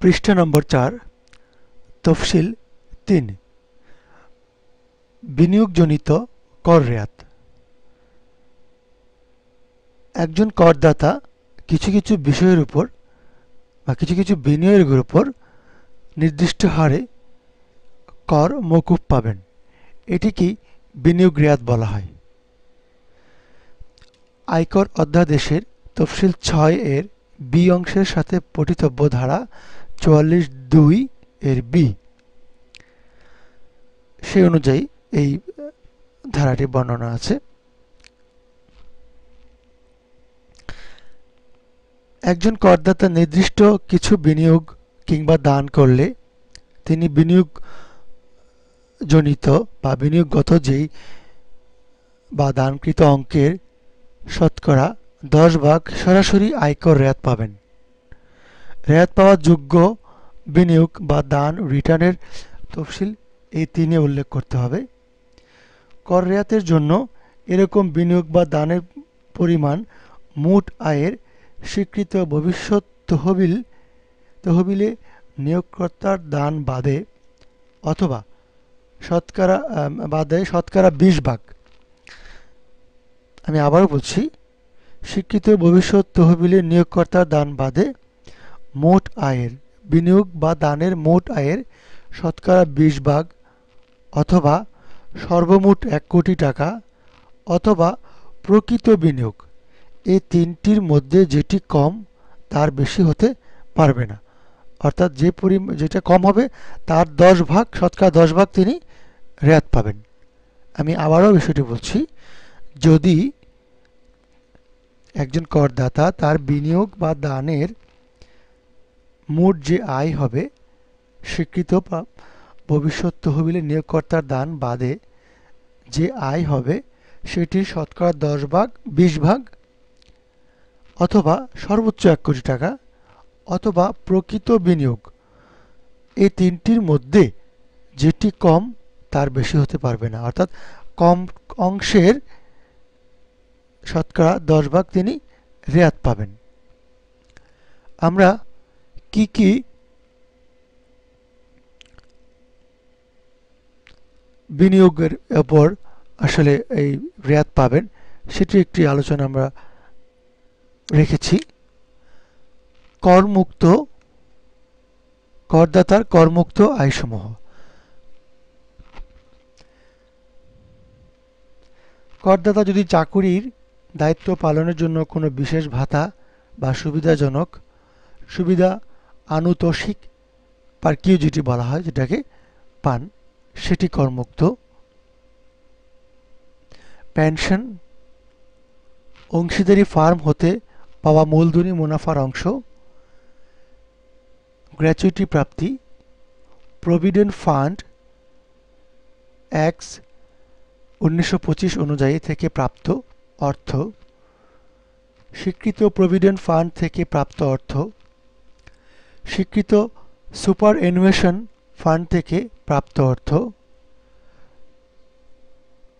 পৃষ্ঠা নম্বর 4 তফসিল 3 বিনিয়োগজনিত কর রেয়াত। একজন করদাতা কিছু কিছু বিষয়ের উপর বা কিছু কিছু বিনিয়োগের উপর নির্দিষ্ট হারে কর মওকুফ পাবেন। এটিকেই বিনিয়োগ রেয়াত বলা হয়। আয়কর অধ্যাদেশের তফসিল 6 এর বি অংশের সাথে পঠিতব্য ধারা 44(2) এর বি সেই অনুযায়ী এই ধারাটি বর্ণনা আছে। একজন করদাতা নির্দিষ্ট কিছু বিনিয়োগ কিংবা দান করলে তিনি বিনিয়োগজনিত বা বিনিয়োগগত যেই বা দানকৃত অঙ্কের শতকরা 10 ভাগ সরাসরি আয়কর রেয়াত পাবেন। রেয়াত পাওয়ার যোগ্য বিনিয়োগ বা দান রিটার্নের তফসিল এই 3-এ উল্লেখ করতে হবে। কর রেয়াতের জন্য এরকম বিনিয়োগ বা দানের পরিমাণ মোট আয়ের স্বীকৃত ভবিষ্যৎ তহবিলে নিয়োগকর্তার দান বাদে অথবা শতকরা 20 ভাগ। আমি আবারও বলছি, স্বীকৃত ভবিষ্যৎ তহবিলে নিয়োগকর্তার দান বাদে মোট আয়ের বিনিয়োগ বা দানের মোট আয়ের শতকরা 20 ভাগ অথবা সর্বমোট 1 কোটি টাকা অথবা প্রকৃত বিনিয়োগ, এই তিনটির মধ্যে যেটি কম তার বেশি হতে পারবে না। অর্থাৎ যেটা কম হবে তার 10 ভাগ, শতকরা 10 ভাগ তিনি রেয়াত পাবেন। আমি আবারও বিষয়টি বলছি, যদি একজন করদাতা তার বিনিয়োগ বা দানের মোট যে আয় হবে স্বীকৃত ভবিষ্যৎ তহবিলে নিয়োগকর্তার দান বাদে যে আয় হবে সেটির শতকরা 10 ভাগ, 20 ভাগ অথবা সর্বোচ্চ 1 কোটি টাকা অথবা প্রকৃত বিনিয়োগ, এই তিনটির মধ্যে যেটি কম তার বেশি হতে পারবে না। অর্থাৎ কম অংশের শতকরা 10 ভাগ তিনি রেয়াত পাবেন। আমরা কি কি বিনিয়োগের উপর আসলে এই রেয়াত পাবেন সেটি একটি আলোচনা আমরা রেখেছি। করদাতার করমুক্ত আয়সমূহ। করদাতা যদি চাকুরির দায়িত্ব পালনের জন্য কোনো বিশেষ ভাতা বা সুবিধা আনুতোষিক পারকিউজিটি বলা হয় যেটাকে পান, সেটি করমুক্ত। পেনশন, অংশীদারি ফার্ম হতে পাওয়া মূলধনী মুনাফার অংশ, গ্র্যাচুইটি প্রাপ্তি, প্রভিডেন্ট ফান্ড অ্যাক্ট 1925 অনুযায়ী থেকে প্রাপ্ত অর্থ, স্বীকৃত প্রভিডেন্ট ফান্ড থেকে প্রাপ্ত অর্থ, স্বীকৃত সুপারএনুয়েশন ফান্ড থেকে প্রাপ্ত অর্থ,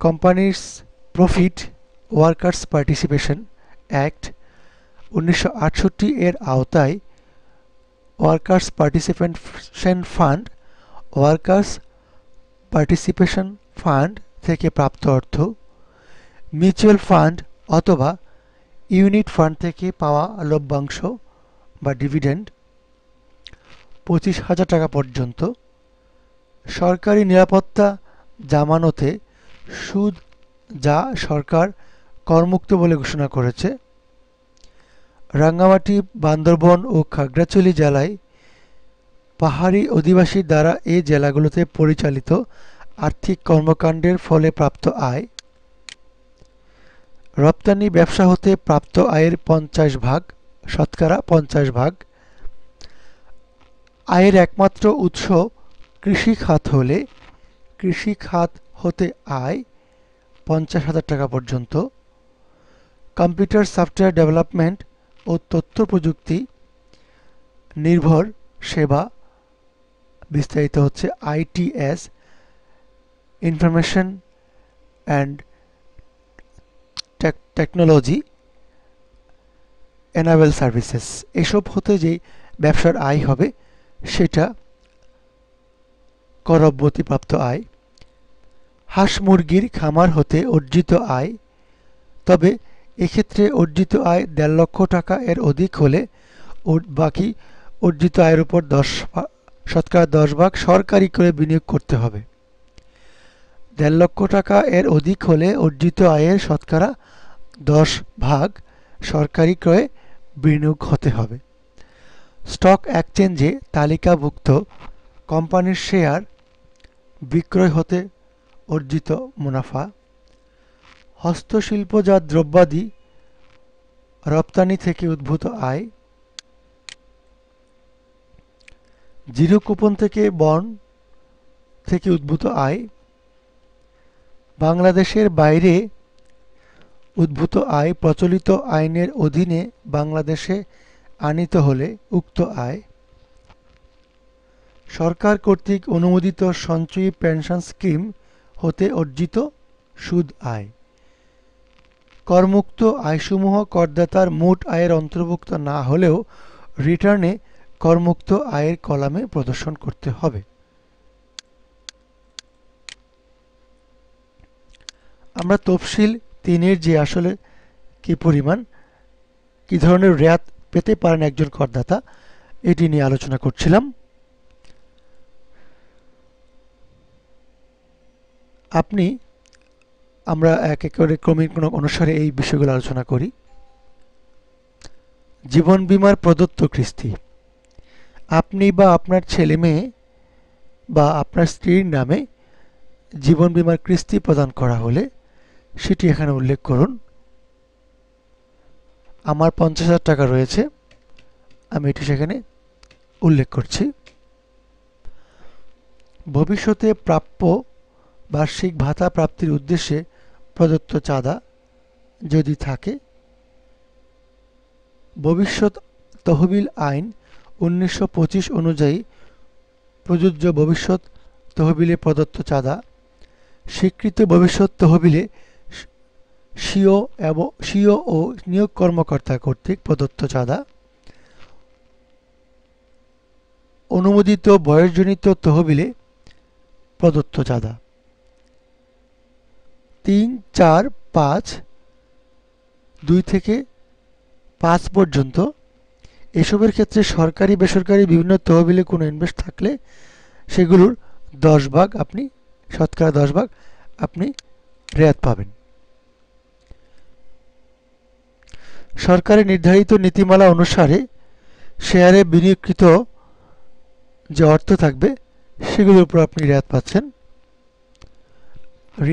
companies profit workers participation act 1968 এর আওতায় workers participation fund, workers participation fund থেকে প্রাপ্ত অর্থ, মিউচুয়াল ফান্ড অথবা ইউনিট ফান্ড থেকে পাওয়া লভ্যাংশ বা ডিভিডেন্ড 25,000 টাকা পর্যন্ত, সরকারি নিরাপত্তা জামানতে সুদ যা সরকার করমুক্ত বলে ঘোষণা করেছে। রাঙ্গামাটি, বান্দরবন ও খাগড়াছড়ি জেলায় পাহাড়ি অধিবাসী দ্বারা এই জেলাগুলোতে পরিচালিত আর্থিক কর্মকাণ্ডের ফলে প্রাপ্ত আয়, রপ্তানি ব্যবসা হতে প্রাপ্ত আয়ের 50 ভাগ, শতকরা 50 ভাগ। আয়ের একমাত্র উৎস কৃষি খাত হলে কৃষি খাত হতে আয় 50,000 টাকা পর্যন্ত। কম্পিউটার সফটওয়্যার ডেভেলপমেন্ট ও তথ্য প্রযুক্তি নির্ভর সেবা, বিস্তারিত হচ্ছে ITS, information and technology enable services, এসব হতে যেই ব্যবসার আয় হবে সেটা কর অব্যাহতিপ্রাপ্ত আয়। হাঁস মুরগির খামার হতে অর্জিত আয়, তবে এক্ষেত্রে অর্জিত আয় ১.৫ লক্ষ টাকা এর অধিক হলে বাকি অর্জিত আয়ের উপর 10% সরকারি করে বিনিয়োগ করতে হবে। ১.৫ লক্ষ টাকা এর অধিক হলে অর্জিত আয়ের শতকরা 10% সরকারি ক্রয়ে বিনিয়োগ হতে হবে। স্টক এক্সচেঞ্জে তালিকাভুক্ত কোম্পানির শেয়ার বিক্রয় হতে অর্জিত মুনাফা। হস্তশিল্পজাত দ্রব্যাদি রপ্তানি থেকে উদ্ভূত আয়। জিরো কুপন থেকে বন্ড থেকে উদ্ভূত আয়। বাংলাদেশের বাইরে উদ্ভূত আয় প্রচলিত আইনের অধীনে বাংলাদেশে আনীত হলে উক্ত আয়। সরকার কর্তৃক অনুমোদিত সঞ্চয়ী পেনশন স্কিম হতে অর্জিত সুদ আয়। করমুক্ত আয়সমূহ করদাতার মোট আয়ের অন্তর্ভুক্ত না হলেও রিটার্নে করমুক্ত আয়ের কলামে প্রদর্শন করতে হবে। আমরা তফসিল ৩-এর যে আসলে কি পরিমাণ কি ধরনের রেয়াত পেতে পারেন একজন করদাতা, এটি নিয়ে আলোচনা করছিলাম। আমরা এক এক করে ক্রমিক অনুসারে এই বিষয়গুলো আলোচনা করি। জীবন বীমার প্রদত্ত কিস্তি। আপনি বা আপনার ছেলে মেয়ে বা আপনার স্ত্রীর নামে জীবন বীমার কিস্তি প্রদান করা হলে সেটি এখানে উল্লেখ করুন। আমার ৫০,০০০ টাকা রয়েছে, আমি এটি সেখানে উল্লেখ করছি। ভবিষ্যতে প্রাপ্য বার্ষিক ভাতা প্রাপ্তির উদ্দেশ্যে প্রদত্ত চাঁদা যদি থাকে। ভবিষ্যৎ তহবিল আইন ১৯২৫ অনুযায়ী প্রযোজ্য ভবিষ্যৎ তহবিলে প্রদত্ত চাঁদা। স্বীকৃত ভবিষ্যৎ তহবিলে স্বীয় ও নিয়োগ কর্মকর্তা কর্তৃক প্রদত্ত চাঁদা। অনুমোদিত বয়সজনিত তহবিলে প্রদত্ত চাঁদা। ৩, ৪, ৫, ২ থেকে ৫ পর্যন্ত এসবের ক্ষেত্রে সরকারি বেসরকারি বিভিন্ন তহবিলে কোনো ইনভেস্ট থাকলে সেগুলোর ১০% আপনি শতকরা ১০% আপনি রেয়াত পাবেন। সরকারের নির্ধারিত নীতিমালা অনুসারে শেয়ারে বিনিয়োগকৃত যে অর্থ থাকবে সেগুলোর উপর আপনি রেয়াত পাচ্ছেন।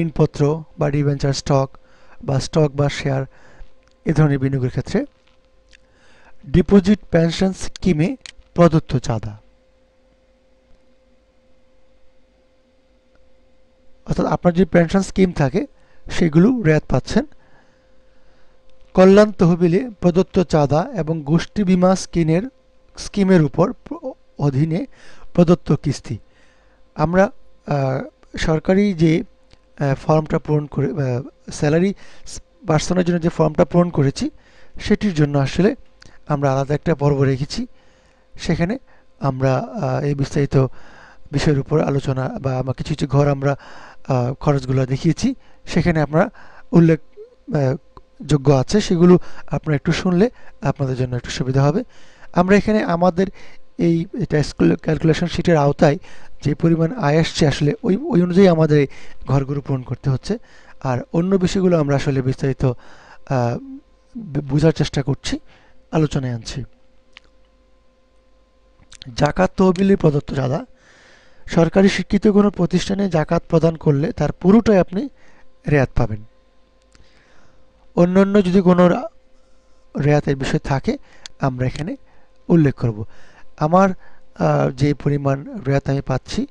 ঋণপত্র বা ডিবেঞ্চার স্টক বা শেয়ার এ ধরনের বিনিয়োগের ক্ষেত্রে। ডিপোজিট পেনশন স্কিমে প্রদত্ত চাঁদা, অর্থাৎ আপনার যে পেনশন স্কিম থাকে সেগুলো রেয়াত পাচ্ছেন। কল্যাণ তহবিলে প্রদত্ত চাঁদা এবং গোষ্ঠী বীমা স্কিমের উপর অধীনে প্রদত্ত কিস্তি। আমরা সরকারি যে ফর্মটা পূরণ করে স্যালারি পার্সনের জন্য যে ফর্মটা পূরণ করেছি সেটির জন্য আসলে আমরা আলাদা একটা পর্ব রেখেছি। সেখানে আমরা এই বিস্তারিত বিষয়ের উপর আলোচনা বা কিছু কিছু ঘর আমরা খরচগুলো দেখিয়েছি, সেখানে আপনারা উল্লেখ যোগ্য আছে, সেগুলো আপনারা একটু শুনলে আপনাদের জন্য একটু সুবিধা হবে। আমরা এখানে আমাদের এই ক্যালকুলেশন শিটের আওতায় যে পরিমাণ আয় আসছে আসলে ওই অনুযায়ী আমাদের এই ঘরগুলো পূরণ করতে হচ্ছে। আর অন্য বিষয়গুলো আমরা আসলে বিস্তারিত বোঝার চেষ্টা করছি, আলোচনায় আনছি। জাকাত তহবিলে প্রদত্ত চাঁদা। সরকারি স্বীকৃত কোনো প্রতিষ্ঠানে জাকাত প্রদান করলে তার পুরোটাই আপনি রেয়াত পাবেন। অন্যান্য যদি কোনো রেয়াতের বিষয় থাকে আমরা এখানে উল্লেখ করব। আমার যে পরিমাণ রেয়াত আমি পাচ্ছি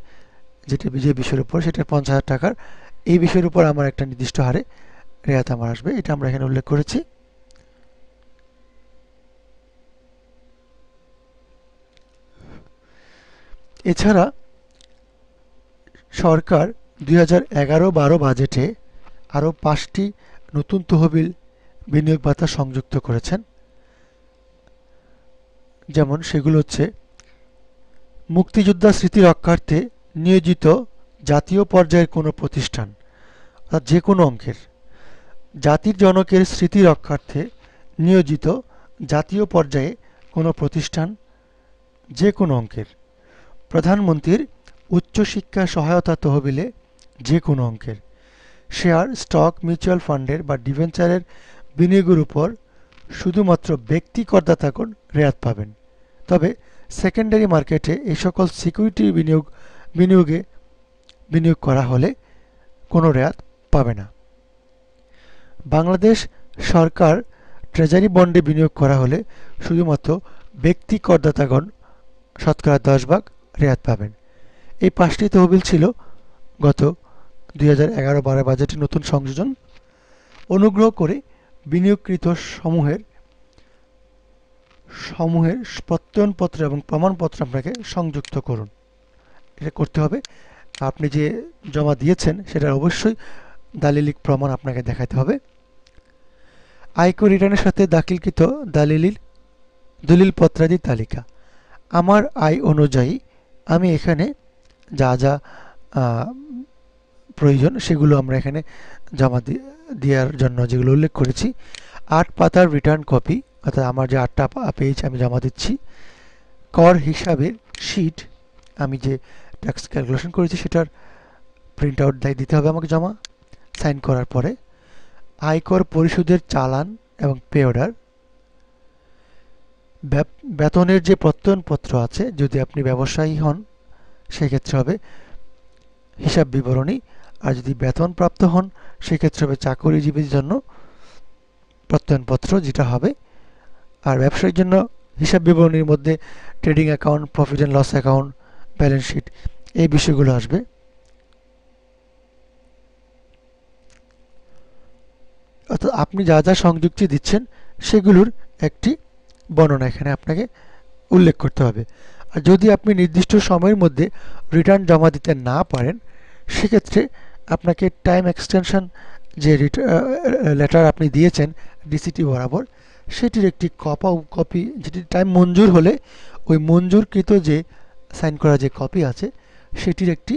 যেটা যে বিষয়ের উপর, সেটা ৫০,০০০ টাকার, এই বিষয়ের উপর আমার একটা নির্দিষ্ট হারে রেয়াত আমার আসবে, এটা আমরা এখানে উল্লেখ করেছি। এছাড়া সরকার ২০১১-১২ বাজেটে আরও ৫টি নতুন তহবিল বিনিয়োগ ভাতা সংযুক্ত করেছেন। যেমন সেগুলো হচ্ছে মুক্তিযোদ্ধা স্মৃতি রক্ষার্থে নিয়োজিত জাতীয় পর্যায়ের কোনো প্রতিষ্ঠান, অর্থাৎ যে কোনো অঙ্কের। জাতির জনকের স্মৃতি রক্ষার্থে নিয়োজিত জাতীয় পর্যায়ে কোনো প্রতিষ্ঠান, যে কোনো অঙ্কের। প্রধানমন্ত্রীর উচ্চশিক্ষা সহায়তা তহবিলে, যে কোনো অঙ্কের। শেয়ার, স্টক, মিউচুয়াল ফান্ডের বা ডিবেঞ্চারের বিনিয়োগের উপর শুধুমাত্র ব্যক্তি করদাতাগণ রেয়াত পাবেন। তবে সেকেন্ডারি মার্কেটে এই সকল সিকিউরিটি বিনিয়োগে বিনিয়োগ করা হলে কোনো রেয়াত পাবে না। বাংলাদেশ সরকার ট্রেজারি বন্ডে বিনিয়োগ করা হলে শুধুমাত্র ব্যক্তি করদাতাগণ শতকরা 10 ভাগ রেয়াত পাবেন। এই 5টি তহবিল ছিল গত 2011-12 বাজেটে নতুন সংযোজন। অনুগ্রহ করে বিনিয়োগকৃত সমূহের প্রত্যয়নপত্র এবং প্রমাণপত্র আপনাকে সংযুক্ত করুন। এটা করতে হবে। আপনি যে জমা দিয়েছেন সেটার অবশ্যই দালিলিক প্রমাণ আপনাকে দেখাতে হবে। আয়কর রিটার্নের সাথে দাখিলকৃত দলিলপত্রাদির তালিকা। আমার আয় অনুযায়ী আমি এখানে যা যা প্রয়োজন সেগুলো আমরা এখানে জমা দেওয়ার জন্য যেগুলো উল্লেখ করেছি। 8 পাতার রিটার্ন কপি, অর্থাৎ আমার যে 8টা পেজ আমি জমা দিচ্ছি। কর হিসাবের শিট, আমি যে ট্যাক্স ক্যালকুলেশন করেছি সেটার প্রিন্ট আউট দিতে হবে আমাকে জমা সাইন করার পরে। আয়কর পরিশোধের চালান এবং পে অর্ডার। বেতনের যে প্রত্যয়নপত্র আছে, যদি আপনি ব্যবসায়ী হন সেক্ষেত্রে হবে হিসাব বিবরণী, আর যদি বেতন প্রাপ্ত হন সেক্ষেত্রে হবে চাকরিজীবীর জন্য প্রত্যয়নপত্র যেটা হবে। আর ব্যবসায়ীর জন্য হিসাব বিবরণীর মধ্যে trading account, profit and loss account, balance sheet, এই বিষয়গুলো আসবে। অর্থাৎ আপনি যা যা সংযুক্তি দিচ্ছেন সেগুলোর একটি বর্ণনা এখানে আপনাকে উল্লেখ করতে হবে। আর যদি আপনি নির্দিষ্ট সময়ের মধ্যে রিটার্ন জমা দিতে না পারেন সেক্ষেত্রে আপনাকে টাইম এক্সটেনশন যে লেটার আপনি দিয়েছেন ডিসিটি বরাবর, সেটির একটি কপি, যেটি টাইম মঞ্জুর হলে ওই মঞ্জুরকৃত যে সাইন করা যে কপি আছে সেটির একটি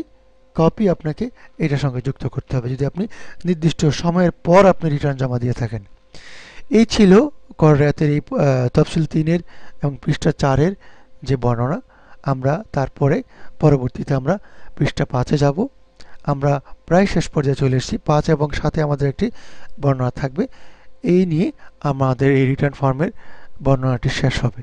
কপি আপনাকে এটার সঙ্গে যুক্ত করতে হবে যদি আপনি নির্দিষ্ট সময়ের পর আপনি রিটার্ন জমা দিয়ে থাকেন। এই ছিল কর রেয়াতের এই তফসিল 3-এর এবং পৃষ্ঠা 4-এর যে বর্ণনা। আমরা তারপরে পরবর্তীতে আমরা পৃষ্ঠা 5-এ যাব। আমরা প্রায় শেষ পর্যায়ে চলে এসেছি। 5 এবং 7-এ আমাদের একটি বর্ণনা থাকবে। এই নিয়ে আমাদের এই রিটার্ন ফর্মের বর্ণনাটি শেষ হবে।